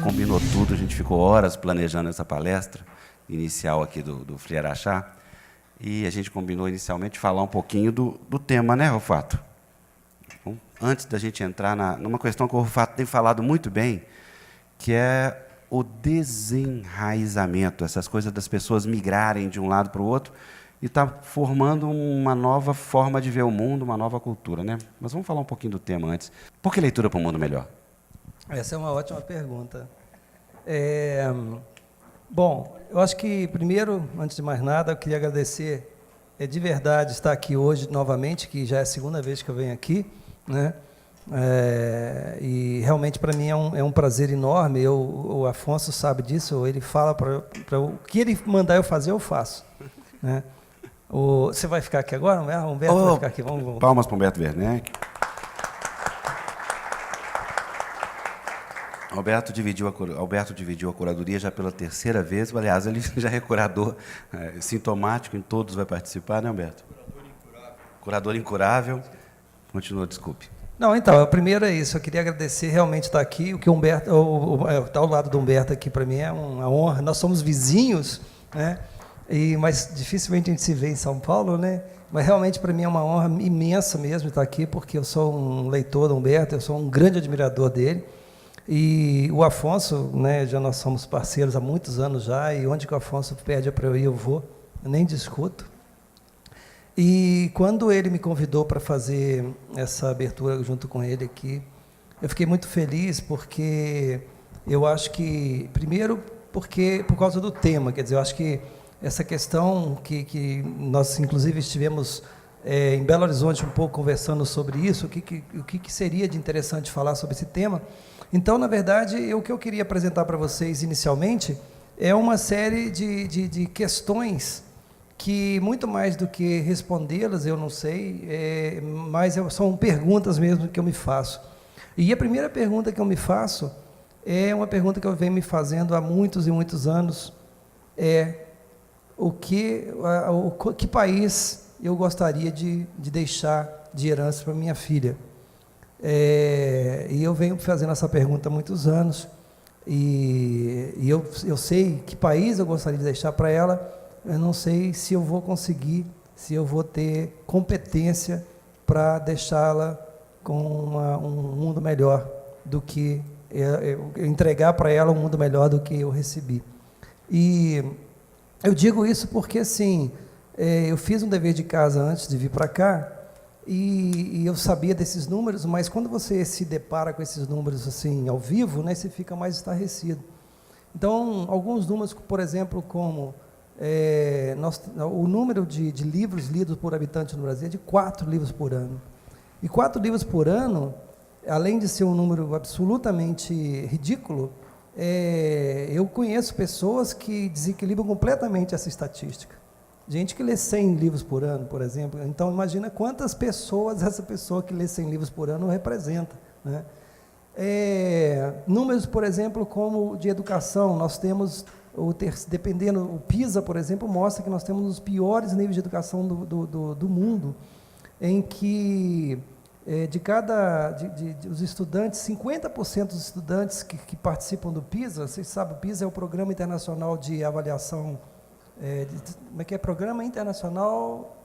combinou tudo, a gente ficou horas planejando essa palestra inicial aqui do FLIE Araxá, e a gente combinou inicialmente falar um pouquinho do tema, né, Rufato? Então, antes da gente entrar numa questão que o Rufato tem falado muito bem, que é o desenraizamento, essas coisas das pessoas migrarem de um lado para o outro, e está formando uma nova forma de ver o mundo, uma nova cultura, né? Mas vamos falar um pouquinho do tema antes. Por que leitura para um mundo melhor? Essa é uma ótima pergunta. Bom, eu acho que, primeiro, antes de mais nada, eu queria agradecer de verdade estar aqui hoje novamente, que já é a segunda vez que eu venho aqui, né? E realmente para mim é um prazer enorme. O Afonso sabe disso, ele fala para o que ele mandar eu fazer, eu faço, né? Você vai ficar aqui agora, Humberto? Humberto vai ficar aqui. Vamos. Palmas para o Humberto Werneck. Alberto dividiu a curadoria já pela terceira vez. Aliás, ele já é curador sintomático, em todos vai participar, né, Humberto? Curador incurável. Continua, desculpe. Não, então, o primeiro é isso. Eu queria agradecer realmente estar aqui. O que o Humberto, estar ao lado do Humberto aqui para mim é uma honra. Nós somos vizinhos, né? Mas dificilmente a gente se vê em São Paulo, né? Mas realmente para mim é uma honra imensa mesmo estar aqui, porque eu sou um leitor do Humberto, eu sou um grande admirador dele. E o Afonso, né, já nós somos parceiros há muitos anos já, e onde que o Afonso pede para eu ir, eu vou, eu nem discuto. E quando ele me convidou para fazer essa abertura junto com ele aqui, eu fiquei muito feliz, porque eu acho que, primeiro, porque por causa do tema, quer dizer, eu acho que essa questão que nós, inclusive, estivemos em Belo Horizonte um pouco conversando sobre isso, o que seria de interessante falar sobre esse tema. Então, na verdade, o que eu queria apresentar para vocês inicialmente é uma série de questões que, muito mais do que respondê-las, eu não sei, mas são perguntas mesmo que eu me faço. E a primeira pergunta que eu me faço é uma pergunta que eu venho me fazendo há muitos e muitos anos, que país eu gostaria de deixar de herança para minha filha. E eu venho fazendo essa pergunta há muitos anos, e eu sei que país eu gostaria de deixar para ela. Eu não sei se eu vou conseguir, se eu vou ter competência para deixá-la com um mundo melhor do que entregar para ela um mundo melhor do que eu recebi. E eu digo isso porque, assim, eu fiz um dever de casa antes de vir para cá, e eu sabia desses números, mas quando você se depara com esses números assim ao vivo, né, você fica mais estarrecido. Então, alguns números, por exemplo, como o número de livros lidos por habitante no Brasil é de 4 livros por ano. E 4 livros por ano, além de ser um número absolutamente ridículo, eu conheço pessoas que desequilibram completamente essa estatística. Gente que lê 100 livros por ano, por exemplo. Então, imagina quantas pessoas essa pessoa que lê 100 livros por ano representa, né? Números, por exemplo, como de educação, nós temos, dependendo, o PISA, por exemplo, mostra que nós temos os piores níveis de educação do mundo, em que os estudantes, 50% dos estudantes que participam do PISA, vocês sabem, o PISA é o Programa Internacional de Avaliação, como é que é? Programa Internacional,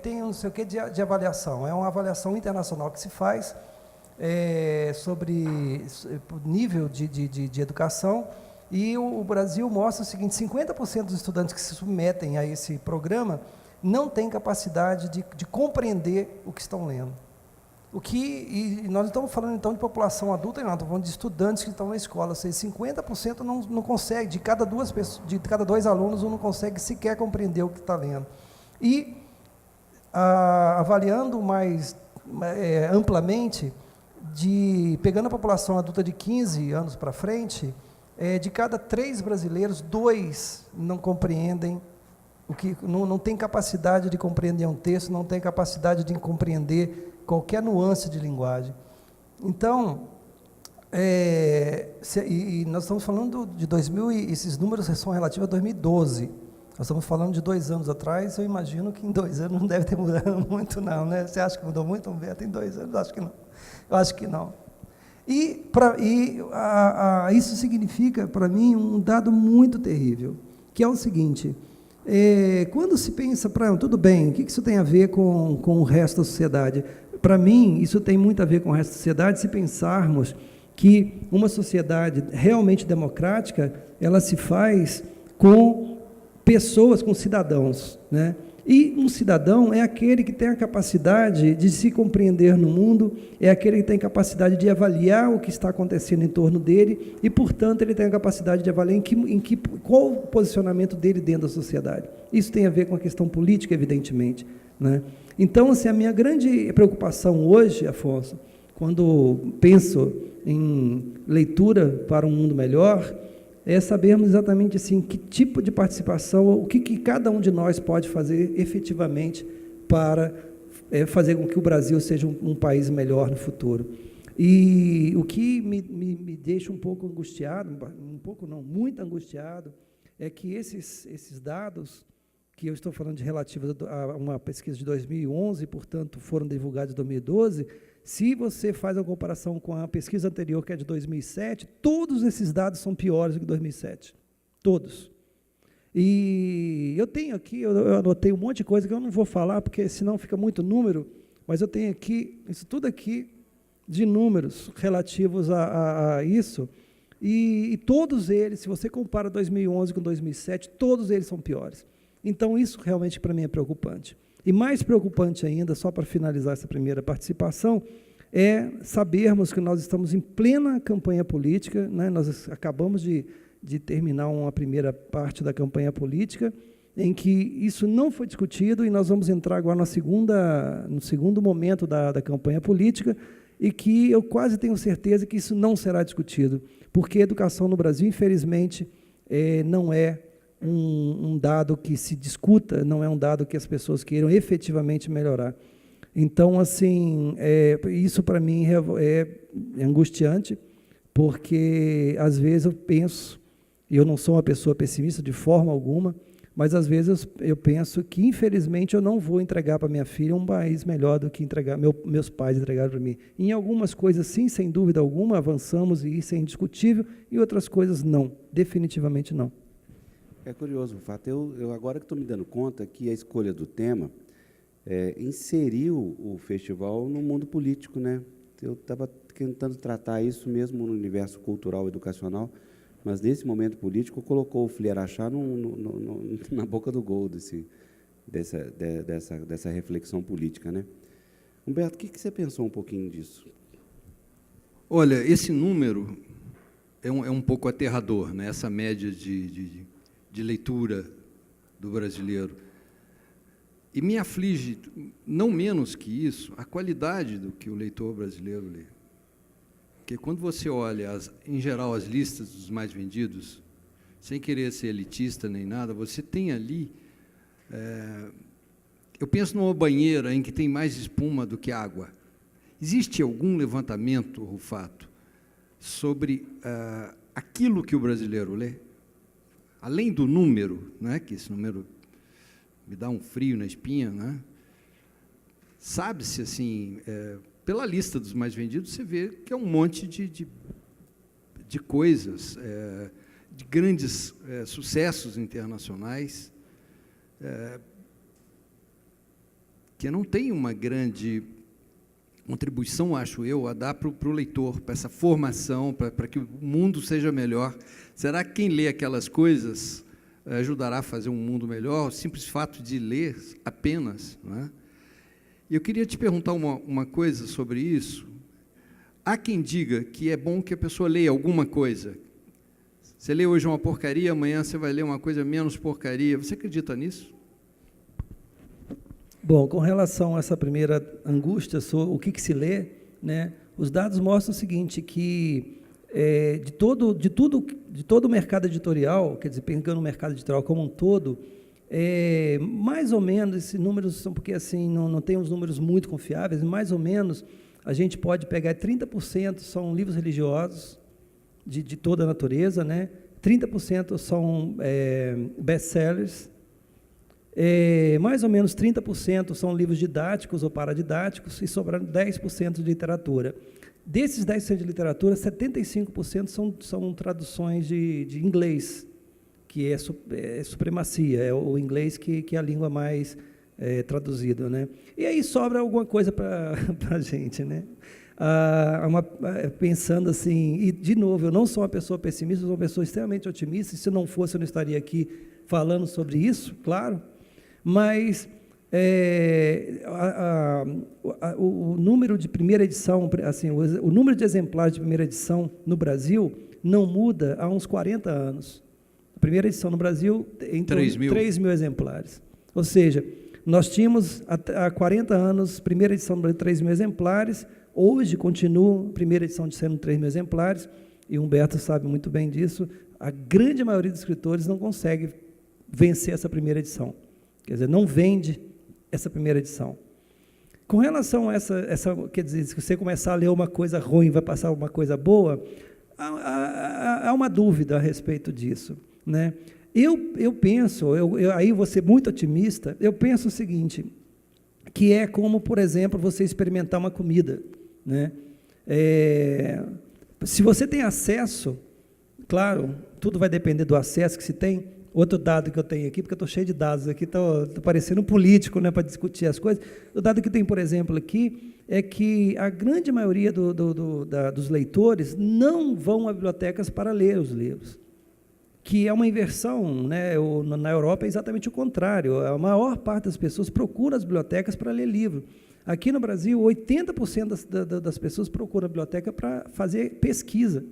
tem não sei o que de avaliação, é uma avaliação internacional que se faz sobre nível de educação, e o Brasil mostra o seguinte: 50% dos estudantes que se submetem a esse programa não têm capacidade de compreender o que estão lendo. E nós não estamos falando, então, de população adulta, não, estamos falando de estudantes que estão na escola, ou seja, 50% não consegue, de cada 2 alunos, um não consegue sequer compreender o que está lendo. E, avaliando mais amplamente, pegando a população adulta de 15 anos para frente, de cada 3 brasileiros, 2 não compreendem, não tem capacidade de compreender um texto, não tem capacidade de compreender qualquer nuance de linguagem. Então, nós estamos falando de 2000, e esses números são relativos a 2012. Nós estamos falando de 2 anos atrás, eu imagino que em 2 anos não deve ter mudado muito, não, né? Você acha que mudou muito, Humberto, em 2 anos? Acho que não. Eu acho que não. Isso significa, para mim, um dado muito terrível, que é o seguinte: quando se pensa, tudo bem, o que isso tem a ver com o resto da sociedade? Para mim, isso tem muito a ver com o resto da sociedade, se pensarmos que uma sociedade realmente democrática, ela se faz com pessoas, com cidadãos, né? E um cidadão é aquele que tem a capacidade de se compreender no mundo, é aquele que tem capacidade de avaliar o que está acontecendo em torno dele e, portanto, ele tem a capacidade de avaliar qual o posicionamento dele dentro da sociedade. Isso tem a ver com a questão política, evidentemente, né? Então, assim, a minha grande preocupação hoje, Afonso, quando penso em leitura para um mundo melhor, é sabermos exatamente assim, que tipo de participação, o que cada um de nós pode fazer efetivamente para fazer com que o Brasil seja um país melhor no futuro. E o que me deixa um pouco angustiado, muito angustiado, é que esses dados, que eu estou falando de relativos a uma pesquisa de 2011, portanto, foram divulgados em 2012, se você faz a comparação com a pesquisa anterior, que é de 2007, todos esses dados são piores do que 2007. Todos. E eu tenho aqui, eu anotei um monte de coisa que eu não vou falar, porque senão fica muito número, mas eu tenho aqui, isso tudo aqui, de números relativos a isso, e todos eles, se você compara 2011 com 2007, todos eles são piores. Então, isso realmente para mim é preocupante. E mais preocupante ainda, só para finalizar essa primeira participação, é sabermos que nós estamos em plena campanha política, né? Nós acabamos de terminar uma primeira parte da campanha política, em que isso não foi discutido, e nós vamos entrar agora no segundo momento da campanha política, e que eu quase tenho certeza que isso não será discutido, porque a educação no Brasil, infelizmente, não é um dado que se discuta, não é um dado que as pessoas queiram efetivamente melhorar. Então, assim, isso para mim é angustiante, porque às vezes eu penso, e eu não sou uma pessoa pessimista de forma alguma, mas às vezes eu penso que, infelizmente, eu não vou entregar para minha filha um país melhor do que meus pais entregaram para mim. Em algumas coisas, sim, sem dúvida alguma, avançamos, e isso é indiscutível, e outras coisas, não, definitivamente não. É curioso o fato, eu agora que estou me dando conta que a escolha do tema inseriu o festival no mundo político, né? Eu estava tentando tratar isso mesmo no universo cultural e educacional, mas nesse momento político colocou o Flieraxá na boca do gol dessa reflexão política, né? Humberto, o que você pensou um pouquinho disso? Olha, esse número é um pouco aterrador, né? Essa média de leitura do brasileiro. E me aflige, não menos que isso, a qualidade do que o leitor brasileiro lê. Porque quando você olha, em geral, as listas dos mais vendidos, sem querer ser elitista nem nada, você tem ali... eu penso numa banheira em que tem mais espuma do que água. Existe algum levantamento, Rufato, sobre aquilo que o brasileiro lê? Além do número, né, que esse número me dá um frio na espinha, né? Sabe-se, assim, pela lista dos mais vendidos, você vê que é um monte de coisas, de grandes sucessos internacionais, que não tem uma grande contribuição, acho eu, a dar para o leitor, para essa formação, para que o mundo seja melhor. Será que quem lê aquelas coisas ajudará a fazer um mundo melhor? O simples fato de ler apenas, não é? E eu queria te perguntar uma coisa sobre isso. Há quem diga que é bom que a pessoa leia alguma coisa. Você lê hoje uma porcaria, amanhã você vai ler uma coisa menos porcaria. Você acredita nisso? Bom, com relação a essa primeira angústia sobre o que se lê, né, os dados mostram o seguinte, que de todo o mercado editorial, quer dizer, pegando o mercado editorial como um todo, mais ou menos, esses números são, porque assim, não tem uns números muito confiáveis, mais ou menos, a gente pode pegar 30% são livros religiosos, de toda a natureza, né? 30% são best-sellers, mais ou menos 30% são livros didáticos ou paradidáticos, e sobraram 10% de literatura. Desses 10% de literatura, 75% são traduções de inglês, que é supremacia, é o inglês que é a língua mais traduzida, né? E aí sobra alguma coisa para a gente, né? Pensando assim, e de novo, eu não sou uma pessoa pessimista, eu sou uma pessoa extremamente otimista, e se não fosse, eu não estaria aqui falando sobre isso, claro, mas o número de primeira edição, assim, o número de exemplares de primeira edição no Brasil não muda há uns 40 anos. A primeira edição no Brasil, em 3 mil exemplares. Ou seja, nós tínhamos há 40 anos, primeira edição de 3 mil exemplares, hoje continua a primeira edição de sendo 3 mil exemplares, e Humberto sabe muito bem disso, a grande maioria dos escritores não consegue vencer essa primeira edição. Quer dizer, não vende essa primeira edição. Com relação a essa quer dizer, se você começar a ler uma coisa ruim, vai passar uma coisa boa, há uma dúvida a respeito disso, né? Eu penso, aí vou ser muito otimista, eu penso o seguinte, que é como, por exemplo, você experimentar uma comida, né? Se você tem acesso, claro, tudo vai depender do acesso que se tem. Outro dado que eu tenho aqui, porque eu estou cheio de dados aqui, estou parecendo um político, né, para discutir as coisas. O dado que tem, por exemplo, aqui, é que a grande maioria dos leitores não vão a bibliotecas para ler os livros, que é uma inversão, né? Na Europa é exatamente o contrário, a maior parte das pessoas procura as bibliotecas para ler livro. Aqui no Brasil, 80% das pessoas procuram a biblioteca para fazer pesquisa.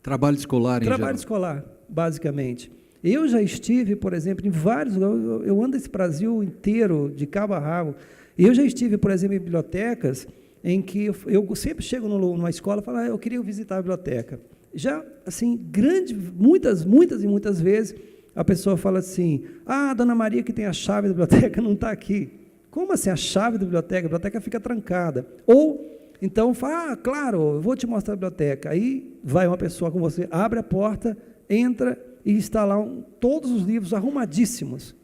Trabalho escolar, em Trabalho escolar, basicamente. Eu já estive, por exemplo, em vários... Eu ando esse Brasil inteiro, de cabo a rabo. Eu já estive, por exemplo, em bibliotecas em que eu sempre chego numa escola e falo, eu queria visitar a biblioteca. Já, assim, muitas vezes, a pessoa fala assim, a dona Maria que tem a chave da biblioteca não está aqui. Como assim a chave da biblioteca? A biblioteca fica trancada. Ou, então, fala, claro, eu vou te mostrar a biblioteca. Aí vai uma pessoa com você, abre a porta, entra e está lá todos os livros arrumadíssimos.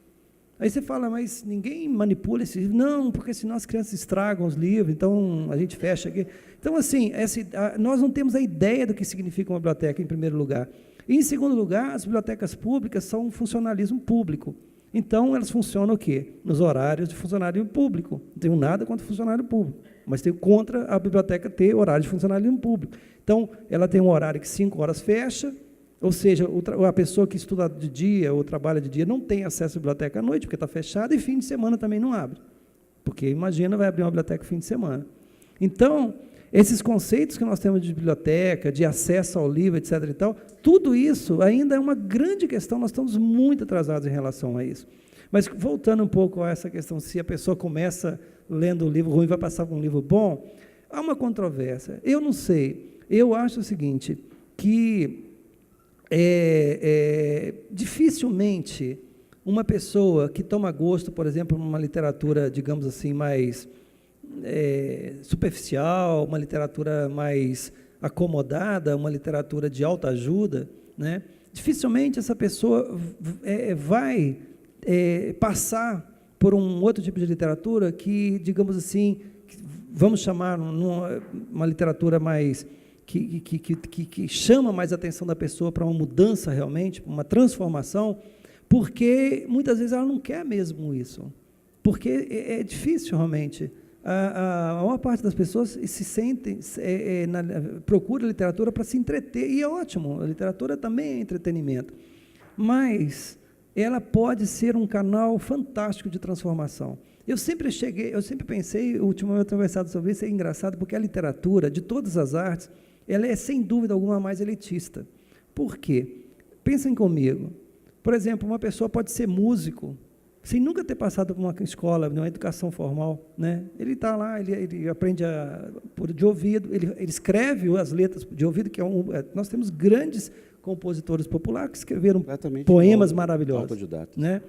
Aí você fala, mas ninguém manipula esses livros? Não, porque senão as crianças estragam os livros, então a gente fecha aqui. Então, assim, nós não temos a ideia do que significa uma biblioteca, em primeiro lugar. E, em segundo lugar, as bibliotecas públicas são um funcionalismo público. Então, elas funcionam o quê? Nos horários de funcionário público. Não tenho nada contra o funcionário público, mas tenho contra a biblioteca ter horário de funcionalismo público. Então, ela tem um horário que 5 horas fecha, ou seja, a pessoa que estuda de dia ou trabalha de dia não tem acesso à biblioteca à noite, porque está fechada, e fim de semana também não abre. Porque, imagina, vai abrir uma biblioteca fim de semana. Então, esses conceitos que nós temos de biblioteca, de acesso ao livro, etc. e tal, tudo isso ainda é uma grande questão, nós estamos muito atrasados em relação a isso. Mas, voltando um pouco a essa questão, se a pessoa começa lendo um livro ruim, vai passar por um livro bom, há uma controvérsia. Eu não sei, eu acho o seguinte, que dificilmente uma pessoa que toma gosto, por exemplo, numa literatura, digamos assim, mais superficial, uma literatura mais acomodada, uma literatura de autoajuda, né? Dificilmente essa pessoa vai passar por um outro tipo de literatura que, digamos assim, vamos chamar uma literatura mais... Que chama mais a atenção da pessoa para uma mudança realmente, uma transformação, porque muitas vezes ela não quer mesmo isso, porque é difícil realmente. A maior parte das pessoas se sentem, procura literatura para se entreter, e é ótimo, a literatura também é entretenimento, mas ela pode ser um canal fantástico de transformação. Eu sempre pensei, ultimamente eu tenho conversado sobre isso, é engraçado, porque a literatura, de todas as artes, ela é, sem dúvida alguma, mais elitista. Por quê? Pensem comigo. Por exemplo, uma pessoa pode ser músico, sem nunca ter passado por uma escola, uma educação formal, né? Ele está lá, ele aprende de ouvido, ele escreve as letras de ouvido, que nós temos grandes compositores populares que escreveram poemas maravilhosos. Autodidatas. Né?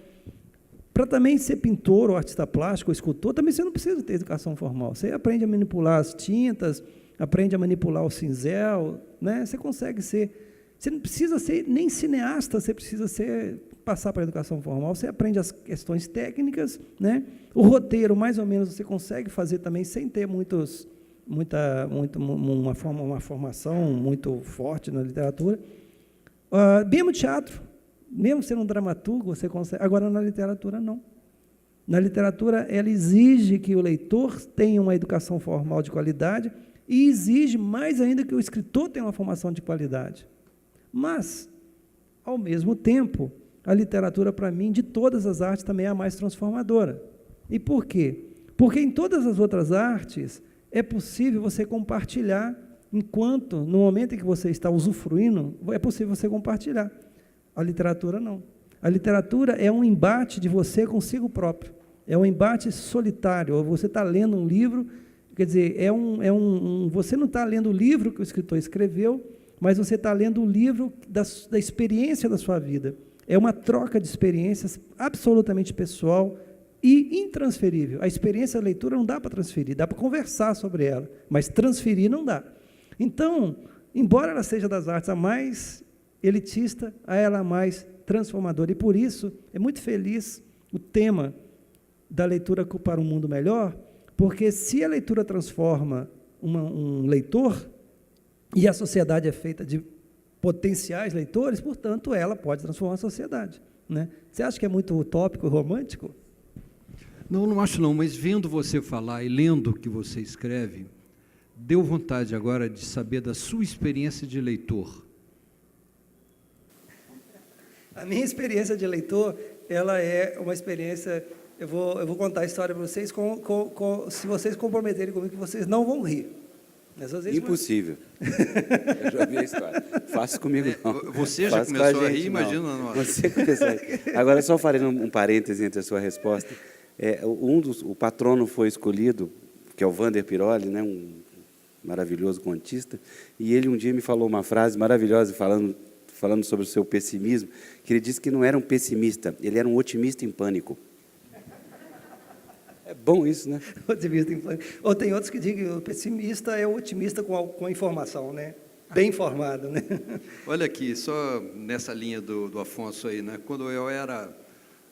Para também ser pintor, ou artista plástico, ou escultor, também você não precisa ter educação formal. Você aprende a manipular as tintas, aprende a manipular o cinzel, né? Você consegue ser... Você não precisa ser nem cineasta, você precisa passar para a educação formal, você aprende as questões técnicas, né? O roteiro, mais ou menos, você consegue fazer também sem ter muitos uma formação muito forte na literatura. Mesmo teatro, mesmo sendo um dramaturgo, você consegue. Agora, na literatura, não. Na literatura, ela exige que o leitor tenha uma educação formal de qualidade e exige mais ainda que o escritor tenha uma formação de qualidade. Mas, ao mesmo tempo, a literatura, para mim, de todas as artes, também é a mais transformadora. E por quê? Porque em todas as outras artes é possível você compartilhar, enquanto, no momento em que você está usufruindo, é possível você compartilhar. A literatura não. A literatura é um embate de você consigo próprio. É um embate solitário. Você está lendo um livro, quer dizer, você não está lendo o livro que o escritor escreveu, mas você está lendo o livro da experiência da sua vida. É uma troca de experiências absolutamente pessoal e intransferível. A experiência da leitura não dá para transferir, dá para conversar sobre ela, mas transferir não dá. Então, embora ela seja das artes a mais elitista, ela é a mais transformadora. E por isso, é muito feliz o tema da leitura para um mundo melhor, porque se a leitura transforma um leitor, e a sociedade é feita de potenciais leitores, portanto, ela pode transformar a sociedade. Né? Você acha que é muito utópico e romântico? Não, não acho não, mas vendo você falar e lendo o que você escreve, deu vontade agora de saber da sua experiência de leitor. A minha experiência de leitor, ela é uma experiência... Eu vou contar a história para vocês, se vocês comprometerem comigo, que vocês não vão rir. Impossível. Eu já vi a história. Faça comigo, não. Você já começou a rir, imagina nós. Você começou a rir. Agora, só farei um parêntese entre a sua resposta. O patrono foi escolhido, que é o Vander Piroli, né, um maravilhoso contista, e ele um dia me falou uma frase maravilhosa, falando sobre o seu pessimismo, que ele disse que não era um pessimista, ele era um otimista em pânico. É bom isso, né? Otimista em pânico. Ou tem outros que dizem que o pessimista é o otimista com a informação, né? Bem informado, né? Olha aqui, só nessa linha do Afonso aí, né? Quando eu era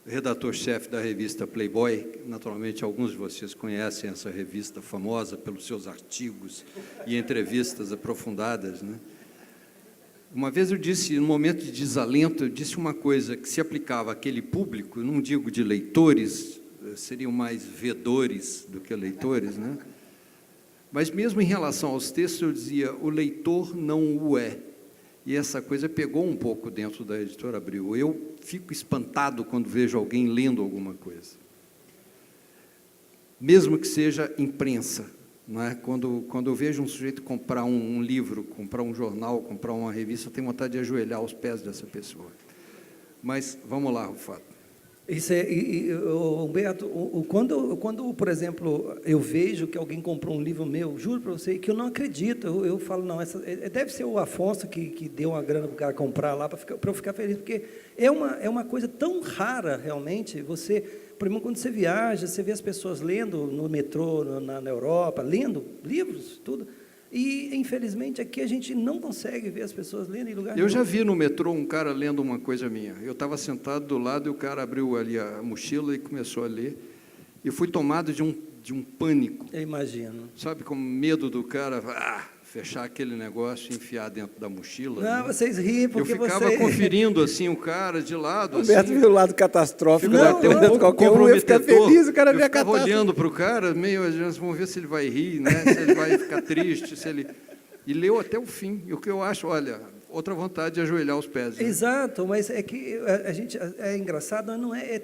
redator-chefe da revista Playboy, naturalmente alguns de vocês conhecem essa revista famosa pelos seus artigos e entrevistas aprofundadas, né? Uma vez eu disse, num momento de desalento, eu disse uma coisa que se aplicava àquele público, não digo de leitores, seriam mais vedores do que leitores, né? Mas mesmo em relação aos textos, eu dizia, o leitor não o é. E essa coisa pegou um pouco dentro da Editora Abril. Eu fico espantado quando vejo alguém lendo alguma coisa. Mesmo que seja imprensa, não é? Quando eu vejo um sujeito comprar um livro, comprar um jornal, comprar uma revista, eu tenho vontade de ajoelhar aos pés dessa pessoa. Mas, vamos lá, Rufato. Isso Humberto, quando, por exemplo, eu vejo que alguém comprou um livro meu, juro para você que eu não acredito, eu falo, não, deve ser o Afonso que deu uma grana para o cara comprar lá, para eu ficar feliz, porque é uma coisa tão rara, realmente, por exemplo, quando você viaja, você vê as pessoas lendo no metrô, na Europa, lendo livros, tudo, e, infelizmente, aqui a gente não consegue ver as pessoas lendo em lugar nenhum. Eu já vi no metrô um cara lendo uma coisa minha. Eu estava sentado do lado e o cara abriu ali a mochila e começou a ler. Eu fui tomado de um pânico. Eu imagino. Sabe, com medo do cara fechar aquele negócio e enfiar dentro da mochila. Não, né? vocês riem porque eu ficava conferindo assim o cara de lado. O Humberto viu o lado catastrófico. Até um pouco comprometedor. Feliz, o cara eu ficava olhando para o cara, meio, vamos ver se ele vai rir, né? Se ele vai ficar triste, se ele... E leu até o fim. E o que eu acho, olha, outra vontade de ajoelhar aos pés. Né? Exato, mas é que a gente é engraçado, não é,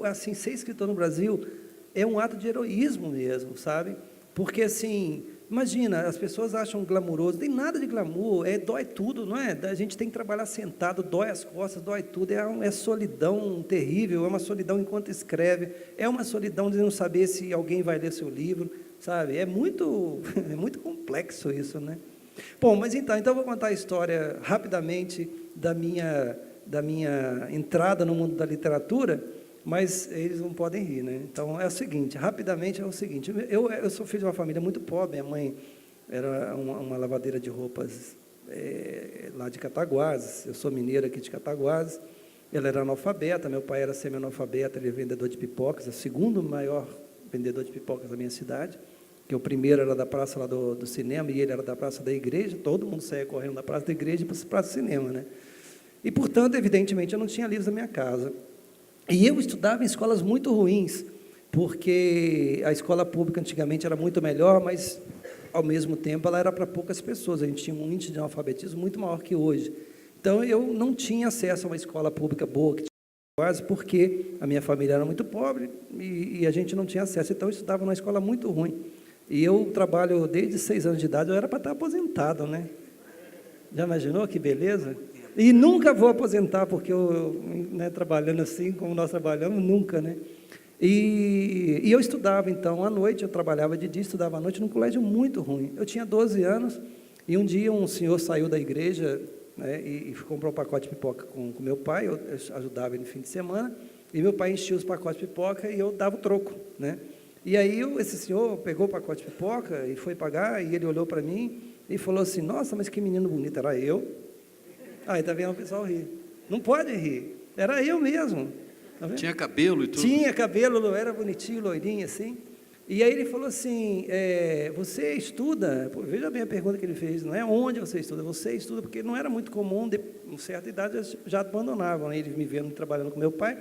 assim, ser escritor no Brasil é um ato de heroísmo mesmo, sabe? Porque assim, imagina, as pessoas acham glamuroso, não tem nada de glamour, dói tudo, não é? A gente tem que trabalhar sentado, dói as costas, dói tudo, é solidão terrível, é uma solidão enquanto escreve, é uma solidão de não saber se alguém vai ler seu livro, sabe? É muito complexo isso, né? Bom, mas então eu vou contar a história rapidamente da minha entrada no mundo da literatura, mas eles não podem rir, né? Então, rapidamente é o seguinte, eu sou filho de uma família muito pobre, minha mãe era uma lavadeira de roupas lá de Cataguases, eu sou mineiro aqui de Cataguases, ela era analfabeta, meu pai era semi-analfabeta, ele é vendedor de pipocas, é o segundo maior vendedor de pipocas da minha cidade, que o primeiro era da praça lá do cinema e ele era da praça da igreja, todo mundo saía correndo da praça da igreja para a praça do cinema, né? E, portanto, evidentemente, eu não tinha livros na minha casa. E eu estudava em escolas muito ruins, porque a escola pública antigamente era muito melhor, mas, ao mesmo tempo, ela era para poucas pessoas. A gente tinha um índice de analfabetismo muito maior que hoje. Então, eu não tinha acesso a uma escola pública boa, que tinha quase, porque a minha família era muito pobre e a gente não tinha acesso. Então, eu estudava numa escola muito ruim. E eu trabalho desde 6 anos de idade, eu era para estar aposentado, né? Já imaginou que beleza? E nunca vou aposentar, porque eu né, trabalhando assim, como nós trabalhamos, nunca, né? E eu estudava, então, à noite, eu trabalhava de dia, estudava à noite num colégio muito ruim. Eu tinha 12 anos, e um dia um senhor saiu da igreja, né, e comprou um pacote de pipoca com meu pai, eu ajudava ele no fim de semana, e meu pai enchia os pacotes de pipoca e eu dava o troco, né? E aí esse senhor pegou o pacote de pipoca e foi pagar, e ele olhou para mim e falou assim, nossa, mas que menino bonito, era eu? Aí está vendo o pessoal rir. Não pode rir, era eu mesmo. Tá vendo? Tinha cabelo e tudo? Tinha cabelo, era bonitinho, loirinho assim. E aí ele falou assim, você estuda? Pô, veja bem a pergunta que ele fez, não é onde você estuda, porque não era muito comum, de uma certa idade eles já abandonavam, né? Eles me vendo trabalhando com meu pai.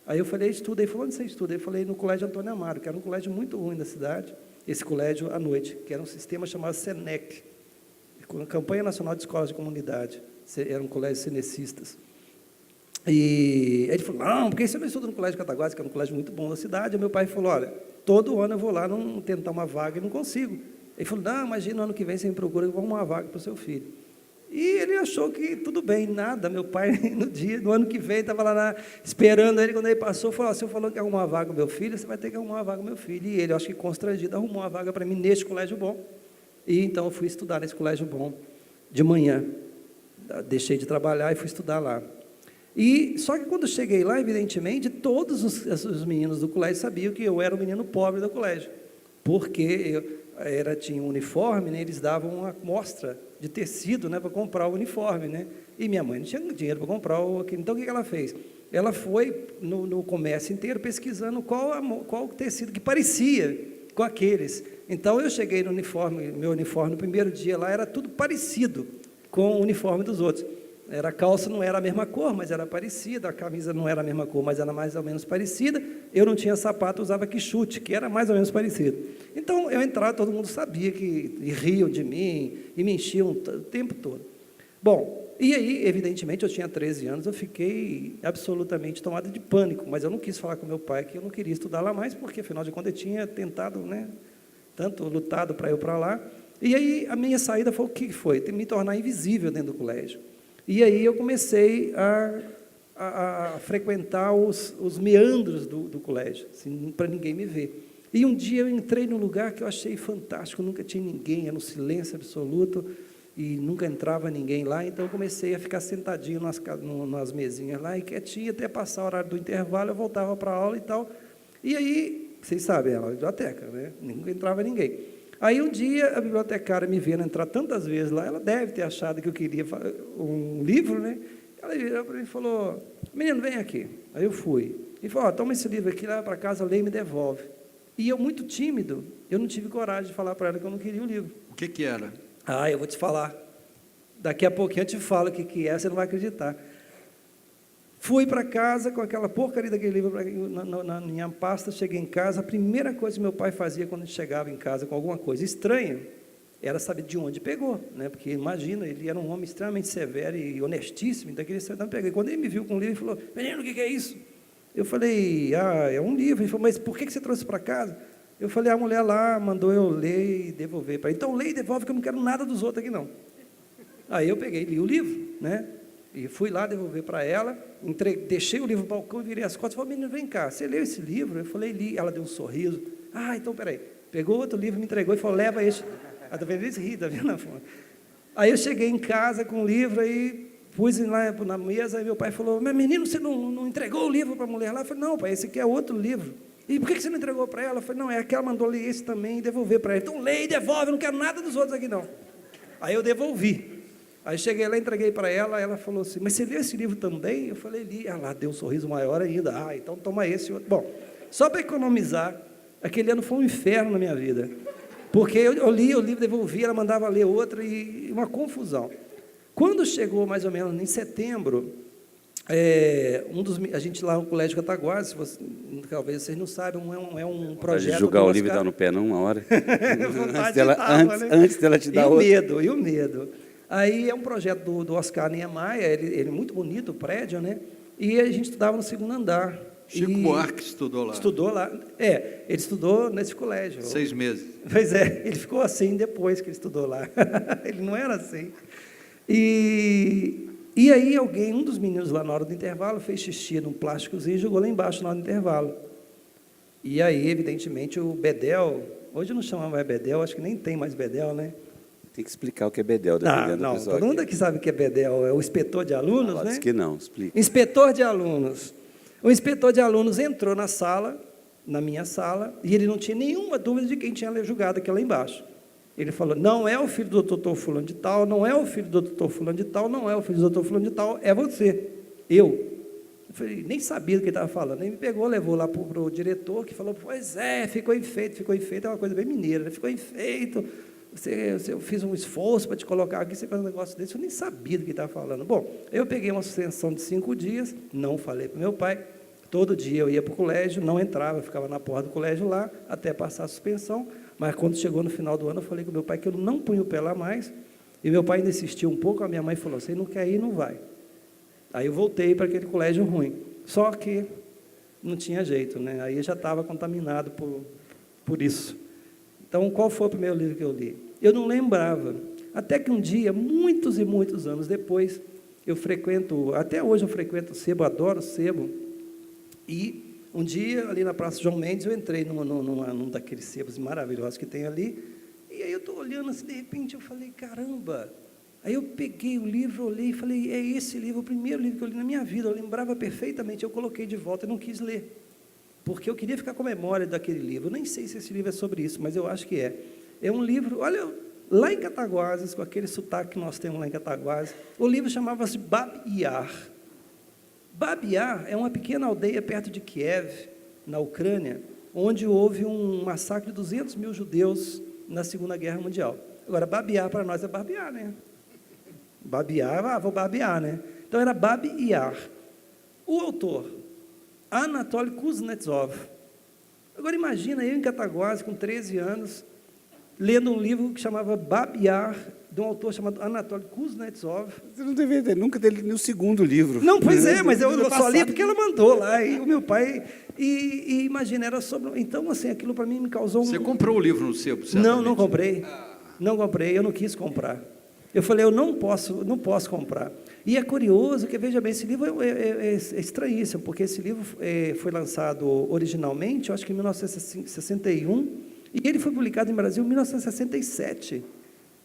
Aí eu falei, estuda. Ele falou, onde você estuda? Eu falei, no Colégio Antônio Amaro, que era um colégio muito ruim da cidade, esse colégio à noite, que era um sistema chamado SENEC, com a Campanha Nacional de Escolas de Comunidade, eram colégios senecistas. E aí ele falou, não, porque você não estuda no Colégio Cataguases, que era um colégio muito bom da cidade. E meu pai falou, olha, todo ano eu vou lá tentar uma vaga e não consigo. Ele falou, não, imagina, no ano que vem você me procura, eu vou arrumar uma vaga para o seu filho. E ele achou que tudo bem, nada. Meu pai, no ano que vem, estava lá esperando ele. Quando ele passou, falou, se eu falou que ia arrumar uma vaga para o meu filho, você vai ter que arrumar uma vaga para o meu filho. E ele, acho que constrangido, arrumou uma vaga para mim neste colégio bom. E então eu fui estudar nesse colégio bom de manhã. Deixei de trabalhar e fui estudar lá. E só que quando cheguei lá, evidentemente, todos os meninos do colégio sabiam que eu era o menino pobre do colégio, porque tinha um uniforme, né, eles davam uma amostra de tecido, né, para comprar o uniforme, né, e minha mãe não tinha dinheiro para comprar aquilo. Então o que ela fez? Ela foi no comércio inteiro pesquisando qual tecido que parecia com aqueles. Então eu cheguei no uniforme, meu uniforme no primeiro dia lá era tudo parecido com o uniforme dos outros. A calça não era a mesma cor, mas era parecida, a camisa não era a mesma cor, mas era mais ou menos parecida. Eu não tinha sapato, usava quichute, que era mais ou menos parecido. Então, eu entrava, todo mundo sabia e riam de mim, e me enchiam o tempo todo. Bom, e aí, evidentemente, eu tinha 13 anos, eu fiquei absolutamente tomado de pânico, mas eu não quis falar com meu pai que eu não queria estudar lá mais, porque, afinal de contas, eu tinha tentado, né, tanto lutado para ir para lá. E aí, a minha saída foi o que foi? Me tornar invisível dentro do colégio. E aí eu comecei a frequentar os meandros do colégio, assim, para ninguém me ver. E um dia eu entrei num lugar que eu achei fantástico, nunca tinha ninguém, era um silêncio absoluto, e nunca entrava ninguém lá, então eu comecei a ficar sentadinho nas mesinhas lá, e quietinho, até passar o horário do intervalo, eu voltava para a aula e tal. E aí, vocês sabem, era uma biblioteca, né? Nunca entrava ninguém. Aí um dia a bibliotecária me vendo entrar tantas vezes lá, ela deve ter achado que eu queria um livro, né? Ela virou para mim e falou, menino, vem aqui. Aí eu fui. E falou, toma esse livro aqui, leva para casa, lê e me devolve. E eu, muito tímido, eu não tive coragem de falar para ela que eu não queria o livro. O que era? Eu vou te falar. Daqui a pouquinho eu te falo o que é, você não vai acreditar. Fui para casa com aquela porcaria daquele livro na minha pasta, cheguei em casa, a primeira coisa que meu pai fazia quando chegava em casa com alguma coisa estranha, era saber de onde pegou, né? Porque imagina, ele era um homem extremamente severo e honestíssimo, então ele saber de onde pegou. E quando ele me viu com o livro, ele falou, menino, o que é isso? Eu falei, é um livro. Ele falou, mas por que você trouxe para casa? Eu falei, a mulher lá mandou eu ler e devolver para ele. Então, lê e devolve, que eu não quero nada dos outros aqui, não. Aí eu peguei, li o livro, né? E fui lá devolver para ela, deixei o livro no balcão, virei as costas e falei, menino, vem cá, você leu esse livro? Eu falei, li. Ela deu um sorriso. Então, peraí. Pegou outro livro, me entregou e falou, leva esse. Tá vendo? Eles ri, tá vendo? Aí eu cheguei em casa com o livro, aí pus lá na mesa, aí meu pai falou, mas menino, você não entregou o livro para a mulher lá? Eu falei, não, pai, esse aqui é outro livro. E por que você não entregou para ela? Eu falei, não, é que ela mandou ler esse também e devolver para ela. Então, lê e devolve, eu não quero nada dos outros aqui, não. Aí eu devolvi. Aí cheguei lá, entreguei para ela, ela falou assim, mas você leu esse livro também? Eu falei, li. Ela deu um sorriso maior ainda. Então toma esse outro. Bom, só para economizar, aquele ano foi um inferno na minha vida. Porque eu lia o livro, devolvia, ela mandava ler outra, e uma confusão. Quando chegou mais ou menos em setembro, a gente lá no Colégio Cataguases, talvez vocês não saibam, é um projeto... De julgar o livro e dar no pé, não, uma hora. Antes dela te dar outro. E o medo. Aí é um projeto do Oscar Niemeyer, ele é muito bonito, o prédio, né? E a gente estudava no segundo andar. Chico Buarque estudou lá. Estudou lá. Ele estudou nesse colégio. 6 meses. Pois é, ele ficou assim depois que ele estudou lá. Ele não era assim. E aí um dos meninos lá na hora do intervalo, fez xixi num plásticozinho e jogou lá embaixo na hora do intervalo. E aí, evidentemente, o bedel, hoje não chama mais bedel, acho que nem tem mais bedel, né? Tem que explicar o que é bedel, dependendo do episódio. Todo mundo aqui sabe o que é bedel, é o inspetor de alunos, né? Diz que não, explica. Inspetor de alunos. O inspetor de alunos entrou na sala, na minha sala, e ele não tinha nenhuma dúvida de quem tinha julgado aqui lá embaixo. Ele falou, não é o filho do doutor fulano de tal, não é o filho do doutor fulano de tal, não é o filho do doutor fulano de tal, é você, eu. Eu falei, nem sabia do que ele estava falando. Ele me pegou, levou lá para o diretor, que falou, pois é, ficou enfeito, é uma coisa bem mineira, né? Ficou enfeito, eu fiz um esforço para te colocar aqui, você faz um negócio desse, eu nem sabia do que ele estava falando. Bom, eu peguei uma suspensão de 5 dias, não falei para o meu pai, todo dia eu ia para o colégio, não entrava, ficava na porta do colégio lá, até passar a suspensão, mas quando chegou no final do ano, eu falei com meu pai que eu não punho o pé lá mais, e meu pai ainda insistiu um pouco, a minha mãe falou, você não quer ir, não vai. Aí eu voltei para aquele colégio ruim, só que não tinha jeito, né? Aí eu já estava contaminado por isso. Então, qual foi o primeiro livro que eu li? Eu não lembrava, até que um dia, muitos e muitos anos depois, até hoje eu frequento o sebo, adoro o sebo, e um dia, ali na Praça João Mendes, eu entrei num daqueles sebos maravilhosos que tem ali, e aí eu estou olhando assim, de repente eu falei, caramba. Aí eu peguei o livro, olhei e falei, é esse livro, o primeiro livro que eu li na minha vida, eu lembrava perfeitamente, eu coloquei de volta e não quis ler, porque eu queria ficar com a memória daquele livro. Eu nem sei se esse livro é sobre isso, mas eu acho que é. É um livro, olha, lá em Cataguases, com aquele sotaque que nós temos lá em Cataguases, o livro chamava-se Bab Yar. Bab Yar é uma pequena aldeia perto de Kiev, na Ucrânia, onde houve um massacre de 200 mil judeus na Segunda Guerra Mundial. Agora, Bab Yar para nós é barbear, né? Babiar, vou babiar, né? Então era Bab Yar. O autor, Anatoly Kuznetsov. Agora imagina eu em Cataguases, com 13 anos, lendo um livro que chamava Bab Yar, de um autor chamado Anatoly Kuznetsov. Você não deveria ter nunca ter lido o segundo livro. Não, pois é, mas eu só li porque ela mandou lá, e o meu pai... E imagina, era sobre... Então, assim, aquilo para mim me causou... Você comprou o livro no sebo, certamente? Não comprei. Não comprei, eu não quis comprar. Eu falei, eu não posso comprar. E é curioso que, veja bem, esse livro é estranhíssimo, porque esse livro foi lançado originalmente, eu acho que em 1961, e ele foi publicado em Brasil em 1967.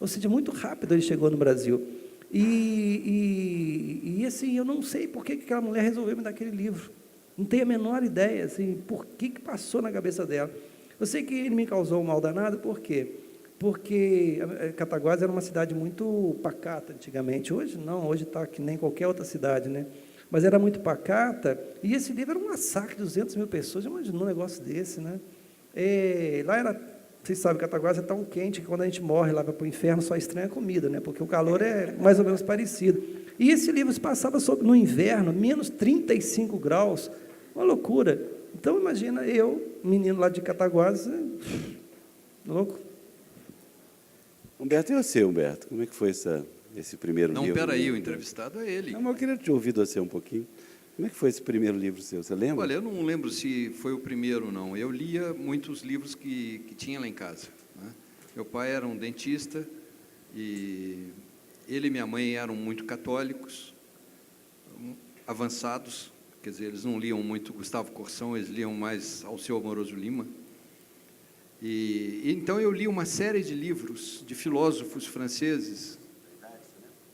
Ou seja, muito rápido ele chegou no Brasil. E assim, eu não sei por que aquela mulher resolveu me dar aquele livro. Não tenho a menor ideia, assim, por que passou na cabeça dela. Eu sei que ele me causou um mal danado, por quê? Porque Cataguases era uma cidade muito pacata antigamente, hoje não, hoje está que nem qualquer outra cidade, né? Mas era muito pacata, e esse livro era um massacre de 200 mil pessoas, já imaginou um negócio desse, né? Lá era, vocês sabem, Cataguases é tão quente que quando a gente morre lá para o inferno só estranha a comida, né? Porque o calor é mais ou menos parecido. E esse livro se passava no inverno, menos 35 graus, uma loucura. Então imagina eu, menino lá de Cataguases, louco. Humberto, e você, Humberto? Como é que foi esse primeiro livro? Não, peraí, o entrevistado é ele. Não, mas eu queria te ouvir de você um pouquinho. Como é que foi esse primeiro livro seu? Você lembra? Olha, eu não lembro se foi o primeiro ou não. Eu lia muitos livros que tinha lá em casa, né? Meu pai era um dentista e ele e minha mãe eram muito católicos, avançados, quer dizer, eles não liam muito Gustavo Corsão, eles liam mais Alceu Amoroso Lima. E então eu li uma série de livros de filósofos franceses.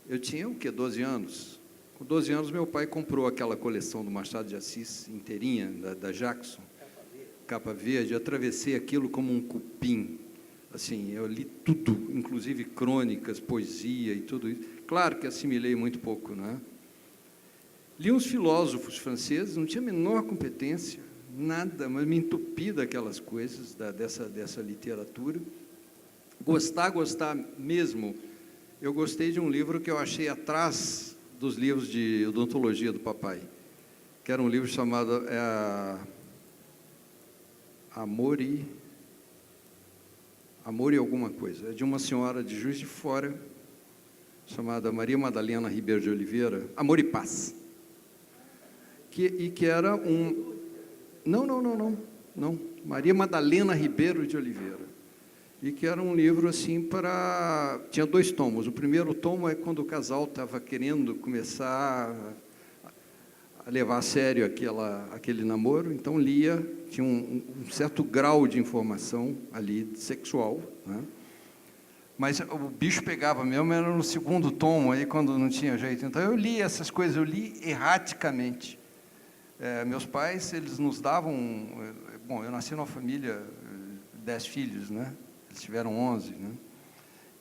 Eu tinha, 12 anos? Com 12 anos, meu pai comprou aquela coleção do Machado de Assis, inteirinha, da Jackson, capa verde. Eu atravessei aquilo como um cupim. Assim, eu li tudo, inclusive crônicas, poesia e tudo isso. Claro que assimilei muito pouco, né? Li uns filósofos franceses, não tinha a menor competência, nada, mas me entupi daquelas coisas, dessa literatura. gostar mesmo, eu gostei de um livro que eu achei atrás dos livros de odontologia do papai, que era um livro chamado Amor e alguma coisa. É de uma senhora de Juiz de Fora, chamada Maria Madalena Ribeiro de Oliveira, Amor e Paz. Que era um... Não. Maria Madalena Ribeiro de Oliveira. E que era um livro assim para... Tinha 2 tomos. O primeiro tomo é quando o casal estava querendo começar a levar a sério aquele namoro, então lia, tinha um certo grau de informação ali, sexual, né? Mas o bicho pegava mesmo, era no segundo tomo, aí quando não tinha jeito. Então eu li essas coisas, eu li erraticamente. Meus pais, eles nos davam... Bom, eu nasci numa família, 10 filhos, né? Eles tiveram 11, né?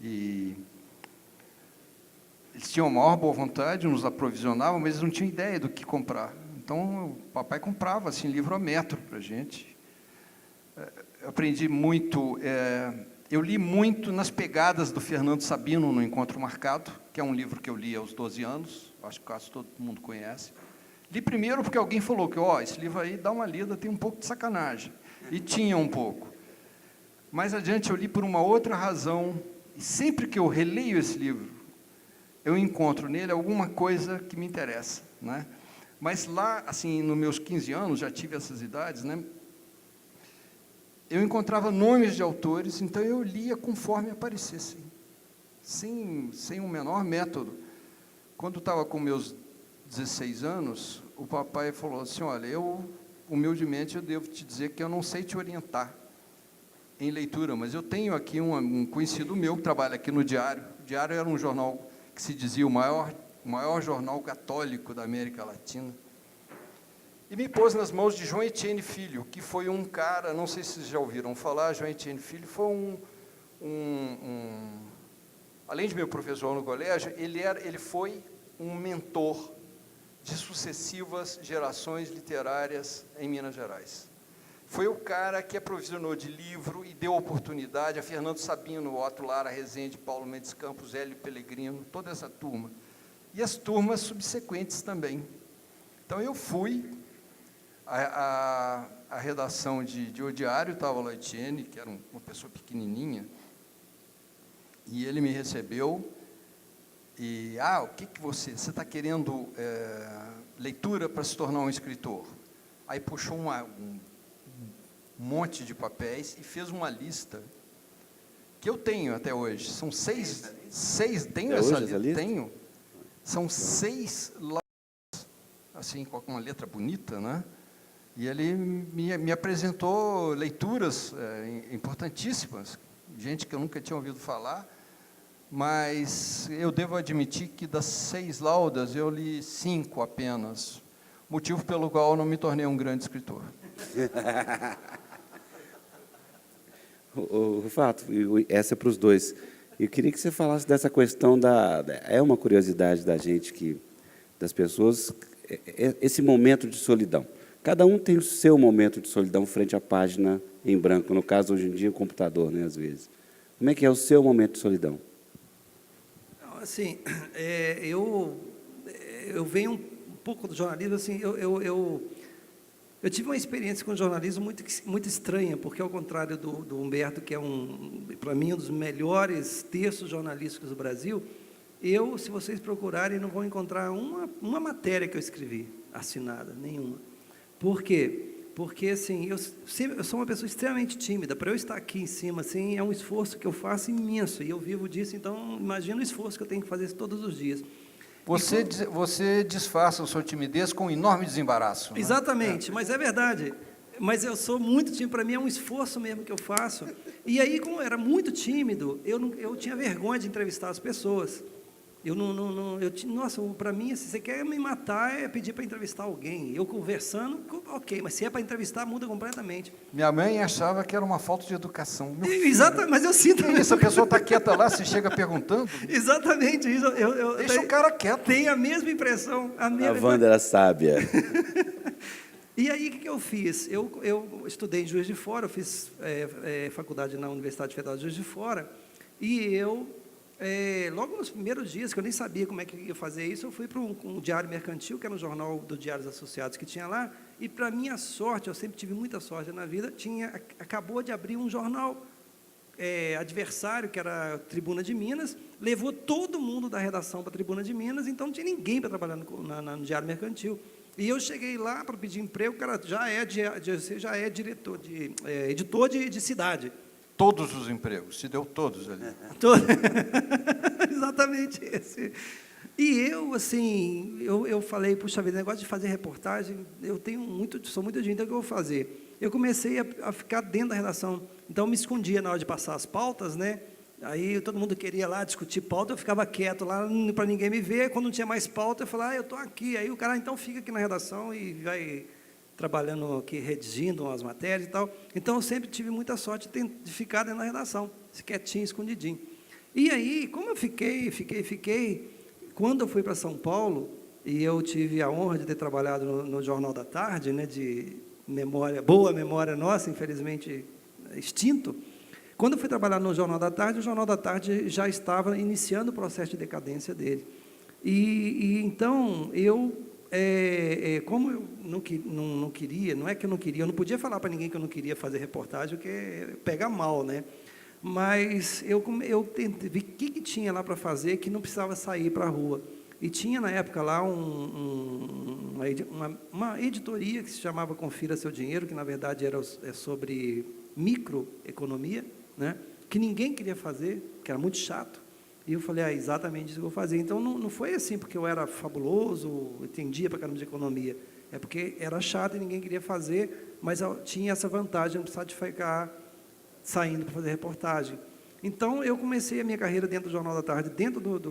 E eles tinham a maior boa vontade, nos aprovisionavam, mas eles não tinham ideia do que comprar. Então, o papai comprava, assim, livro a metro para a gente. Eu aprendi muito... eu li muito nas pegadas do Fernando Sabino, no Encontro Marcado, que é um livro que eu li aos 12 anos, acho que quase todo mundo conhece. Li primeiro porque alguém falou que, esse livro aí, dá uma lida, tem um pouco de sacanagem. E tinha um pouco. Mais adiante, eu li por uma outra razão, e sempre que eu releio esse livro, eu encontro nele alguma coisa que me interessa, né? Mas lá, assim, nos meus 15 anos, já tive essas idades, né? Eu encontrava nomes de autores, então eu lia conforme aparecessem, sem um menor método. Quando estava com meus 16 anos, o papai falou assim, olha, humildemente, eu devo te dizer que eu não sei te orientar em leitura, mas eu tenho aqui um conhecido meu que trabalha aqui no Diário. O Diário era um jornal que se dizia o maior jornal católico da América Latina. E me pôs nas mãos de João Etienne Filho, que foi um cara, não sei se vocês já ouviram falar, João Etienne Filho foi além de meu professor no colégio, ele foi um mentor de sucessivas gerações literárias em Minas Gerais. Foi o cara que aprovisionou de livro e deu oportunidade a Fernando Sabino, Otto Lara Rezende, Paulo Mendes Campos, Hélio Pellegrino, toda essa turma. E as turmas subsequentes também. Então, eu fui à redação de O Diário, estava o Etienne, que era uma pessoa pequenininha, e ele me recebeu, e, o que você está querendo leitura para se tornar um escritor? Aí puxou um monte de papéis e fez uma lista que eu tenho até hoje. São seis tenho essa lista? Tenho. São 6 laudas, assim, com uma letra bonita, né? E ele me apresentou leituras importantíssimas, gente que eu nunca tinha ouvido falar, mas eu devo admitir que das 6 laudas eu li 5 apenas, motivo pelo qual eu não me tornei um grande escritor. O Rufato, essa é para os dois. Eu queria que você falasse dessa questão é uma curiosidade da gente, das pessoas, esse momento de solidão. Cada um tem o seu momento de solidão frente à página em branco, no caso, hoje em dia, o computador, né, às vezes. Como é que é o seu momento de solidão? Assim, eu venho um pouco do jornalismo, assim, eu tive uma experiência com jornalismo muito estranha, porque, ao contrário do Humberto, que é, para mim, um dos melhores textos jornalísticos do Brasil, se vocês procurarem, não vão encontrar uma matéria que eu escrevi, assinada, nenhuma. Por quê? Porque, assim, eu sou uma pessoa extremamente tímida. Para eu estar aqui em cima, assim, é um esforço que eu faço imenso, e eu vivo disso, então, imagina o esforço que eu tenho que fazer todos os dias. Você disfarça a sua timidez com um enorme desembaraço. Né? Exatamente, mas é verdade. Mas eu sou muito tímido, para mim é um esforço mesmo que eu faço. E aí, como eu era muito tímido, eu tinha vergonha de entrevistar as pessoas. Nossa, para mim, se você quer me matar, é pedir para entrevistar alguém. Eu conversando, ok, mas se é para entrevistar, muda completamente. Minha mãe achava que era uma falta de educação. Exatamente, mas eu sinto isso. A pessoa está quieta lá, você chega perguntando. Exatamente isso. Deixa o cara quieto. Tem a mesma impressão. A Wanda era sábia. E aí, o que eu fiz? Eu estudei em Juiz de Fora, eu fiz faculdade na Universidade Federal de Juiz de Fora, E eu, logo nos primeiros dias, que eu nem sabia como é que ia fazer isso, eu fui para um Diário Mercantil, que era um jornal do Diários Associados que tinha lá, e, para minha sorte, eu sempre tive muita sorte na vida, acabou de abrir um jornal adversário, que era a Tribuna de Minas, levou todo mundo da redação para a Tribuna de Minas, então não tinha ninguém para trabalhar no Diário Mercantil. E eu cheguei lá para pedir emprego, o cara já é diretor, editor de cidade. Todos os empregos, se deu todos ali. Exatamente esse. E eu, assim, eu falei, puxa vida, negócio de fazer reportagem, sou muito gente, então o que eu vou fazer? Eu comecei a ficar dentro da redação, então eu me escondia na hora de passar as pautas, né? Aí todo mundo queria lá discutir pauta, eu ficava quieto lá para ninguém me ver. Quando não tinha mais pauta, eu falava, eu estou aqui. Aí o cara, então fica aqui na redação e vai trabalhando aqui, redigindo as matérias e tal. Então eu sempre tive muita sorte de ficar dentro da redação, quietinho, escondidinho. E aí, como eu fiquei, quando eu fui para São Paulo, e eu tive a honra de ter trabalhado no Jornal da Tarde, né, de boa memória nossa, infelizmente extinto. Quando eu fui trabalhar no Jornal da Tarde, o Jornal da Tarde já estava iniciando o processo de decadência dele. E então, como eu não queria, não é que eu não queria, eu não podia falar para ninguém que eu não queria fazer reportagem, porque pega mal, né? Mas eu tentei, vi o que tinha lá para fazer que não precisava sair para a rua. E tinha, na época, lá uma editoria que se chamava Confira Seu Dinheiro, que, na verdade, era sobre microeconomia, né, que ninguém queria fazer, que era muito chato. E eu falei, exatamente isso que eu vou fazer. Então, não foi assim porque eu era fabuloso, entendia para caramba de economia. É porque era chato e ninguém queria fazer, mas eu tinha essa vantagem, não precisava de ficar saindo para fazer reportagem. Então, eu comecei a minha carreira dentro do Jornal da Tarde,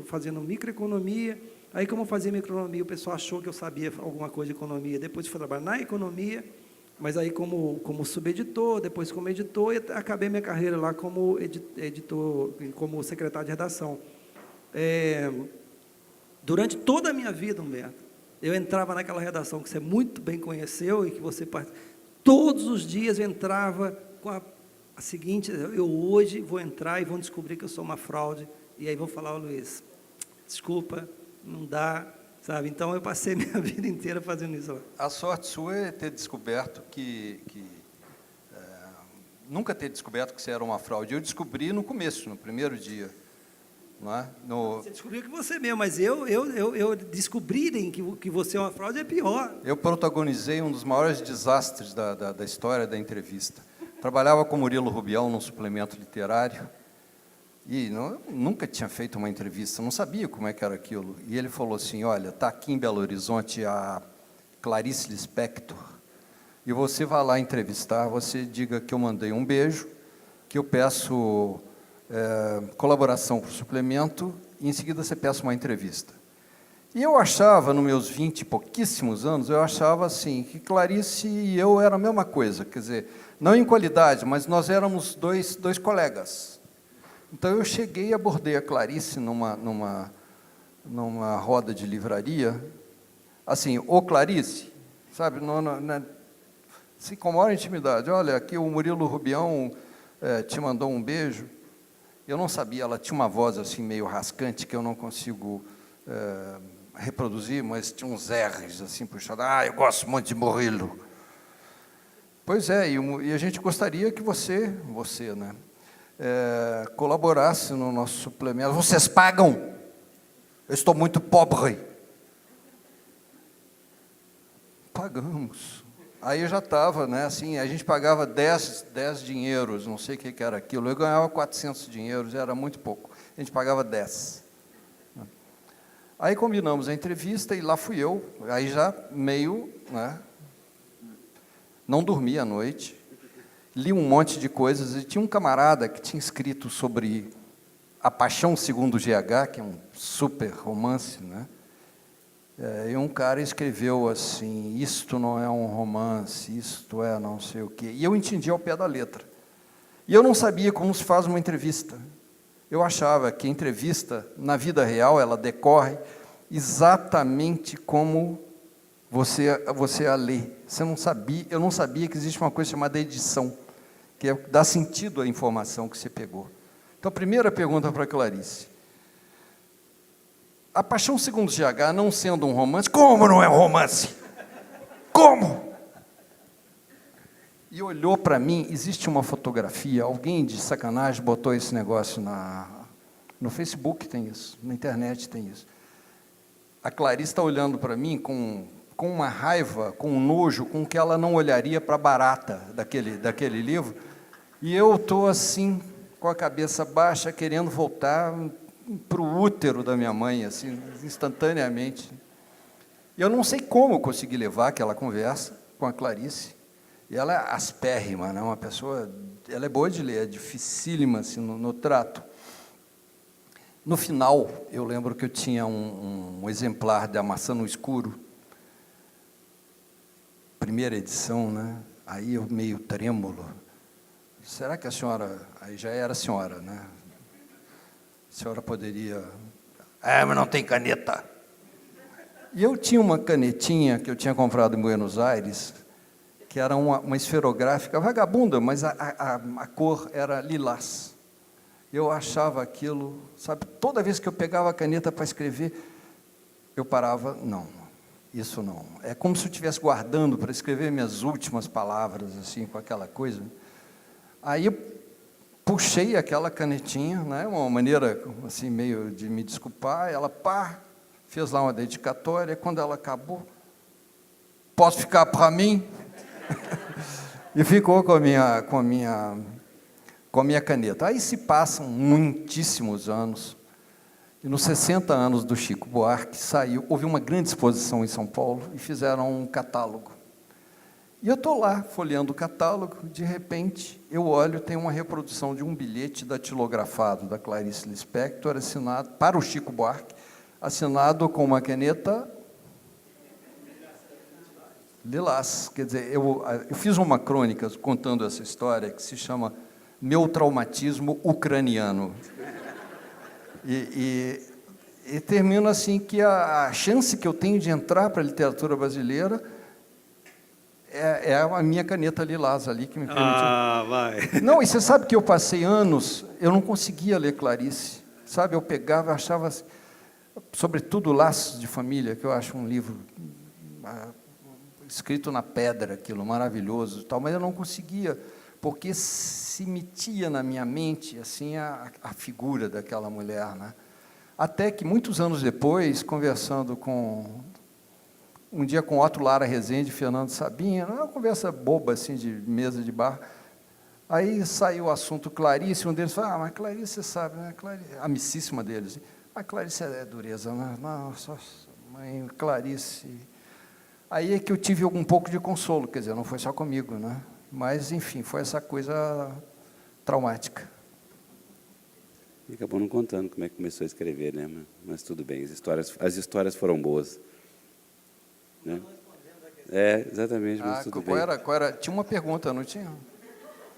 fazendo microeconomia. Aí, como eu fazia microeconomia, o pessoal achou que eu sabia alguma coisa de economia. Depois fui trabalhar na economia, mas aí como subeditor, depois como editor, e acabei minha carreira lá como editor, como secretário de redação. Durante toda a minha vida, Humberto, eu entrava naquela redação que você muito bem conheceu e que você todos os dias eu entrava com a seguinte, eu hoje vou entrar e vão descobrir que eu sou uma fraude, e aí vou falar, Luiz, desculpa, não dá, sabe? Então, eu passei minha vida inteira fazendo isso lá. A sorte sua é ter descoberto nunca ter descoberto que você era uma fraude. Eu descobri no começo, no primeiro dia. Não é? Você descobriu que você mesmo, mas eu descobrirem que você é uma fraude é pior. Eu protagonizei um dos maiores desastres da história da entrevista. Trabalhava com Murilo Rubião num suplemento literário, e nunca tinha feito uma entrevista, não sabia como é que era aquilo. E ele falou assim, olha, está aqui em Belo Horizonte a Clarice Lispector, e você vai lá entrevistar, você diga que eu mandei um beijo, que eu peço colaboração para o suplemento, e em seguida você peça uma entrevista. E eu achava, nos meus 20 e pouquíssimos anos, eu achava assim, que Clarice e eu eram a mesma coisa, quer dizer, não em qualidade, mas nós éramos dois colegas. Então, eu cheguei e abordei a Clarice numa roda de livraria, assim, ô Clarice, sabe, assim, com a maior intimidade, olha, aqui o Murilo Rubião te mandou um beijo. Eu não sabia, ela tinha uma voz assim meio rascante, que eu não consigo reproduzir, mas tinha uns R's assim puxados, eu gosto muito de Murilo. Pois é, e a gente gostaria que você, né, colaborasse no nosso suplemento. Vocês pagam? Eu estou muito pobre. Pagamos. Aí eu já estava, né, assim, a gente pagava 10 dinheiros, não sei o que era aquilo. Eu ganhava 400 dinheiros, era muito pouco. A gente pagava 10. Aí combinamos a entrevista e lá fui eu. Aí já meio, né, não dormi à noite. Li um monte de coisas, e tinha um camarada que tinha escrito sobre A Paixão Segundo GH, que é um super romance, né? E um cara escreveu assim, isto não é um romance, isto é não sei o quê. E eu entendi ao pé da letra. E eu não sabia como se faz uma entrevista. Eu achava que a entrevista, na vida real, ela decorre exatamente como você a lê. Eu não sabia que existe uma coisa chamada edição, que é dar sentido à informação que você pegou. Então, primeira pergunta para a Clarice. A Paixão segundo GH, não sendo um romance, como não é um romance? Como? E olhou para mim, existe uma fotografia, alguém de sacanagem botou esse negócio no Facebook, tem isso, na internet tem isso. A Clarice está olhando para mim com uma raiva, com um nojo, com que ela não olharia para a barata daquele livro, e eu estou assim, com a cabeça baixa, querendo voltar para o útero da minha mãe, assim, instantaneamente. Eu não sei como eu consegui levar aquela conversa com a Clarice, e ela é aspérrima, né? Uma pessoa, ela é boa de ler, é dificílima assim, no trato. No final, eu lembro que eu tinha um exemplar da Maçã no Escuro, primeira edição, né? Aí eu meio trêmulo. Será que a senhora, aí já era senhora, né? A senhora poderia... mas não tem caneta. E eu tinha uma canetinha que eu tinha comprado em Buenos Aires, que era uma esferográfica, vagabunda, mas a cor era lilás. Eu achava aquilo, sabe, toda vez que eu pegava a caneta para escrever, eu parava, não, isso não. É como se eu estivesse guardando para escrever minhas últimas palavras, assim, com aquela coisa. Aí eu puxei aquela canetinha, né, uma maneira, assim, meio de me desculpar, ela, fez lá uma dedicatória, quando ela acabou, posso ficar para mim? E ficou com a minha caneta. Aí se passam muitíssimos anos, e nos 60 anos do Chico Buarque, houve uma grande exposição em São Paulo, e fizeram um catálogo. E eu estou lá, folheando o catálogo, de repente, eu olho, tem uma reprodução de um bilhete datilografado da Clarice Lispector, assinado para o Chico Buarque, assinado com uma caneta lilás. Quer dizer, eu fiz uma crônica contando essa história que se chama Meu Traumatismo Ucraniano. E termino assim que a chance que eu tenho de entrar para a literatura brasileira é a minha caneta lilás ali que me permitiu. Vai. Não, e você sabe que eu passei anos, eu não conseguia ler Clarice, sabe? Eu pegava, achava, sobretudo Laços de Família, que eu acho um livro escrito na pedra, aquilo maravilhoso, tal, mas eu não conseguia, porque se metia na minha mente assim a figura daquela mulher, né? Até que muitos anos depois, conversando um dia com Otto Lara Rezende e Fernando Sabinha, uma conversa boba assim de mesa de bar, aí saiu o assunto Clarice, um deles falou, mas Clarice, você sabe, né? Clarice, amicíssima deles, Clarice é dureza, né? Nossa, mãe, Clarice. Aí é que eu tive um pouco de consolo, quer dizer, não foi só comigo, né? Mas, enfim, foi essa coisa traumática. E acabou não contando como é que começou a escrever, né? Mas tudo bem, as histórias foram boas. Né? Exatamente, mas tudo bem. Qual era? Tinha uma pergunta, não tinha?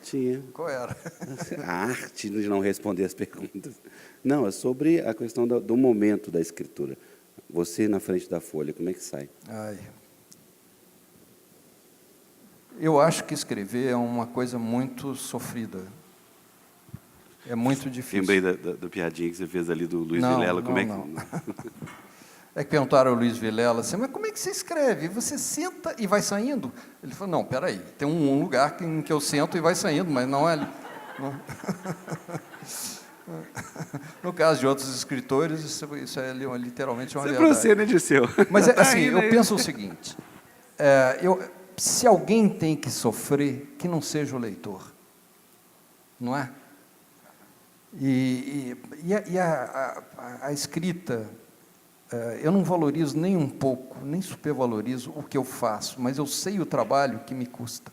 Tinha. Qual era? A arte de não responder as perguntas. Não, é sobre a questão do momento da escritura. Você na frente da folha, como é que sai? Eu acho que escrever é uma coisa muito sofrida. É muito difícil. Lembrei da piadinha que você fez ali do Luiz Vilela. Como é que... É que perguntaram ao Luiz Vilela assim, mas como é que você escreve? Você senta e vai saindo? Ele falou, não, peraí, tem um lugar em que eu sento e vai saindo, mas não é ali. No caso de outros escritores, isso é literalmente uma verdade. Isso é para você, né, Dirceu? Mas, assim, eu penso o seguinte, se alguém tem que sofrer, que não seja o leitor, não é? E a escrita, eu não valorizo nem um pouco, nem supervalorizo o que eu faço, mas eu sei o trabalho que me custa.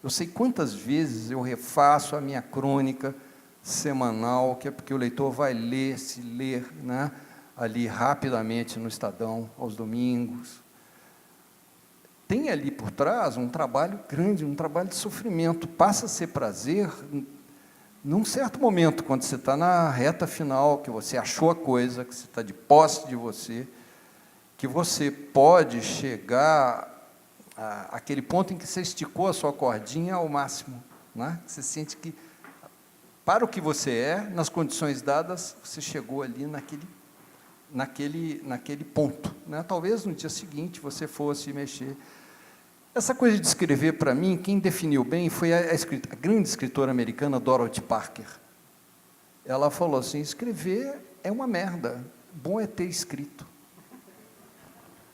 Eu sei quantas vezes eu refaço a minha crônica semanal, que é porque o leitor vai ler, se ler, né, ali rapidamente no Estadão, aos domingos. Tem ali por trás um trabalho grande, um trabalho de sofrimento. Passa a ser prazer num certo momento, quando você está na reta final, que você achou a coisa, que você está de posse de você, que você pode chegar àquele ponto em que você esticou a sua cordinha ao máximo, né? Você sente que para o que você é, nas condições dadas, você chegou ali naquele ponto, né? Talvez no dia seguinte você fosse mexer. Essa coisa de escrever, para mim, quem definiu bem foi a grande escritora americana Dorothy Parker. Ela falou assim, escrever é uma merda, bom é ter escrito.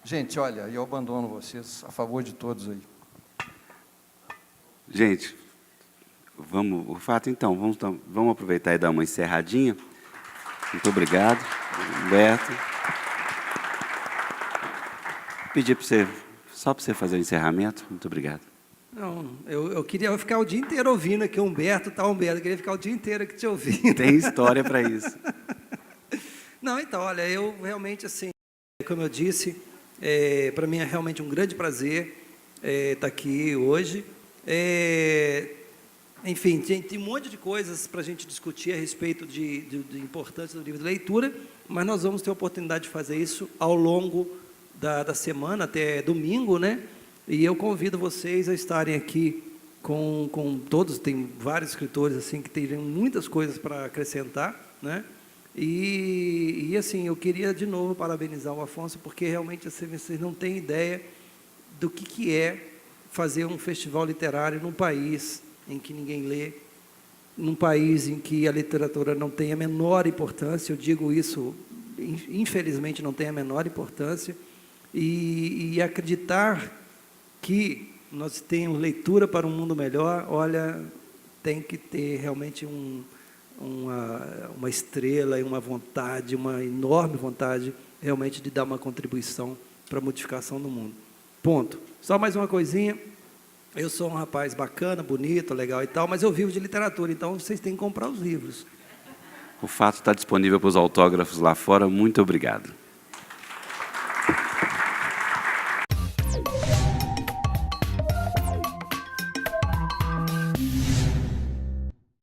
Gente, olha, eu abandono vocês, a favor de todos aí. Gente, então, vamos aproveitar e dar uma encerradinha. Muito obrigado, Humberto. Pedir para você, só para você fazer o encerramento. Muito obrigado. Não, eu queria ficar o dia inteiro ouvindo aqui, Humberto, eu queria ficar o dia inteiro aqui te ouvindo. Tem história para isso. Não, então, olha, eu realmente, assim, como eu disse, para mim é realmente um grande prazer estar aqui hoje. Enfim, tem um monte de coisas para a gente discutir a respeito de importância do livro de leitura, mas nós vamos ter a oportunidade de fazer isso ao longo da semana, até domingo, né? E eu convido vocês a estarem aqui com todos, tem vários escritores assim que teriam muitas coisas para acrescentar, né? E assim, eu queria de novo parabenizar o Afonso, porque realmente assim, vocês não têm ideia do que é fazer um festival literário num país em que ninguém lê, num país em que a literatura não tem a menor importância, eu digo isso, infelizmente não tem a menor importância, e acreditar que nós temos leitura para um mundo melhor, olha, tem que ter realmente uma estrela e uma vontade, uma enorme vontade, realmente de dar uma contribuição para a modificação do mundo. Ponto. Só mais uma coisinha, eu sou um rapaz bacana, bonito, legal e tal, mas eu vivo de literatura, então vocês têm que comprar os livros. O fato está disponível para os autógrafos lá fora. Muito obrigado.